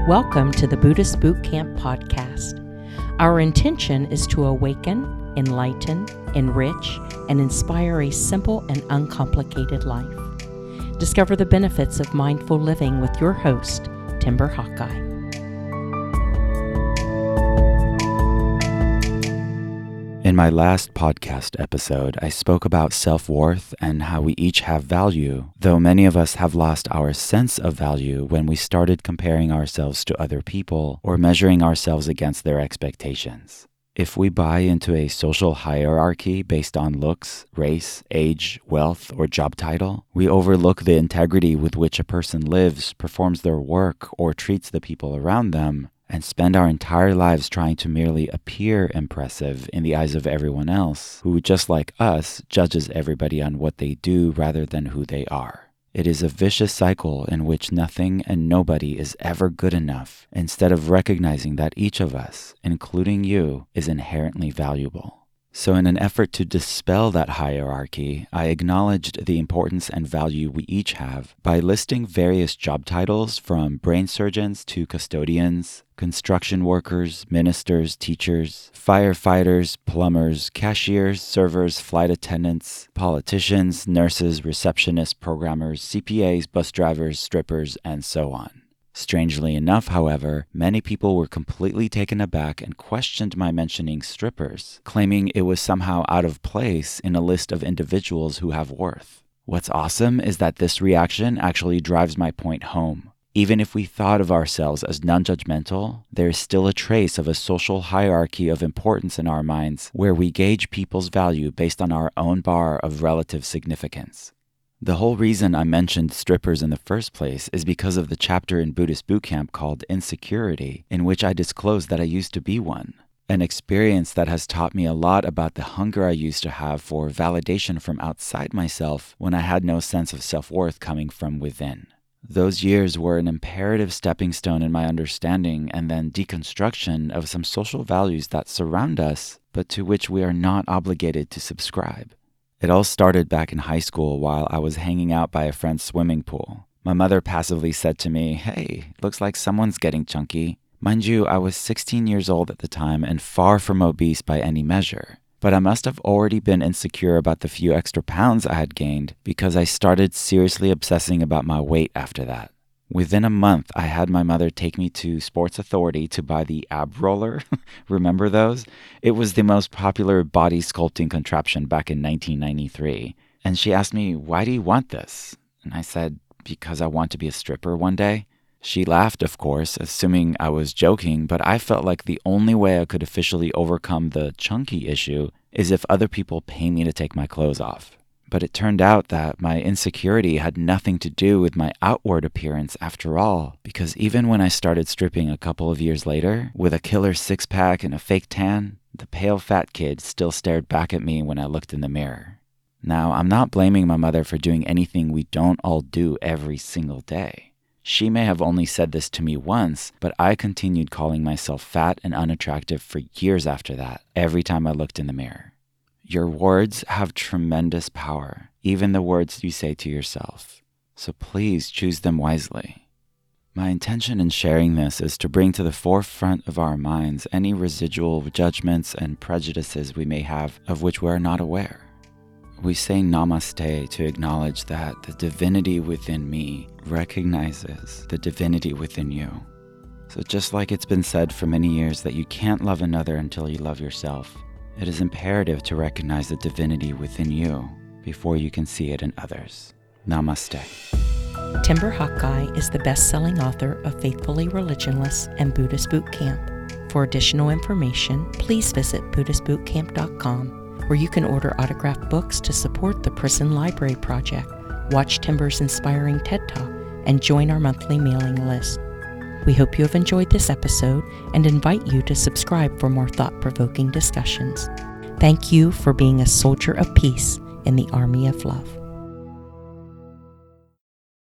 Welcome to the Buddhist Boot Camp podcast. Our intention is to awaken, enlighten, enrich, and inspire a simple and uncomplicated life. Discover the benefits of mindful living with your host, Timber Hawkeye. In my last podcast episode, I spoke about self-worth and how we each have value, though many of us have lost our sense of value when we started comparing ourselves to other people or measuring ourselves against their expectations. If we buy into a social hierarchy based on looks, race, age, wealth, or job title, we overlook the integrity with which a person lives, performs their work, or treats the people around them, and spend our entire lives trying to merely appear impressive in the eyes of everyone else, who, just like us, judges everybody on what they do rather than who they are. It is a vicious cycle in which nothing and nobody is ever good enough, instead of recognizing that each of us, including you, is inherently valuable. So in an effort to dispel that hierarchy, I acknowledged the importance and value we each have by listing various job titles from brain surgeons to custodians, construction workers, ministers, teachers, firefighters, plumbers, cashiers, servers, flight attendants, politicians, nurses, receptionists, programmers, CPAs, bus drivers, strippers, and so on. Strangely enough, however, many people were completely taken aback and questioned my mentioning strippers, claiming it was somehow out of place in a list of individuals who have worth. What's awesome is that this reaction actually drives my point home. Even if we thought of ourselves as non-judgmental, there is still a trace of a social hierarchy of importance in our minds where we gauge people's value based on our own bar of relative significance. The whole reason I mentioned strippers in the first place is because of the chapter in Buddhist Boot Camp called Insecurity, in which I disclosed that I used to be one. An experience that has taught me a lot about the hunger I used to have for validation from outside myself when I had no sense of self-worth coming from within. Those years were an imperative stepping stone in my understanding and then deconstruction of some social values that surround us, but to which we are not obligated to subscribe. It all started back in high school while I was hanging out by a friend's swimming pool. My mother passively said to me, "Hey, looks like someone's getting chunky." Mind you, I was 16 years old at the time and far from obese by any measure. But I must have already been insecure about the few extra pounds I had gained because I started seriously obsessing about my weight after that. Within a month, I had my mother take me to Sports Authority to buy the ab roller. Remember those? It was the most popular body sculpting contraption back in 1993. And she asked me, "Why do you want this?" And I said, "Because I want to be a stripper one day." She laughed, of course, assuming I was joking, but I felt like the only way I could officially overcome the chunky issue is if other people pay me to take my clothes off. But it turned out that my insecurity had nothing to do with my outward appearance after all, because even when I started stripping a couple of years later, with a killer six-pack and a fake tan, the pale fat kid still stared back at me when I looked in the mirror. Now, I'm not blaming my mother for doing anything we don't all do every single day. She may have only said this to me once, but I continued calling myself fat and unattractive for years after that, every time I looked in the mirror. Your words have tremendous power, even the words you say to yourself. So please choose them wisely. My intention in sharing this is to bring to the forefront of our minds any residual judgments and prejudices we may have of which we are not aware. We say namaste to acknowledge that the divinity within me recognizes the divinity within you. So just like it's been said for many years that you can't love another until you love yourself, it is imperative to recognize the divinity within you before you can see it in others. Namaste. Timber Hawkeye is the best-selling author of Faithfully Religionless and Buddhist Boot Camp. For additional information, please visit BuddhistBootCamp.com, where you can order autographed books to support the Prison Library Project, watch Timber's inspiring TED Talk, and join our monthly mailing list. We hope you have enjoyed this episode and invite you to subscribe for more thought-provoking discussions. Thank you for being a soldier of peace in the army of love.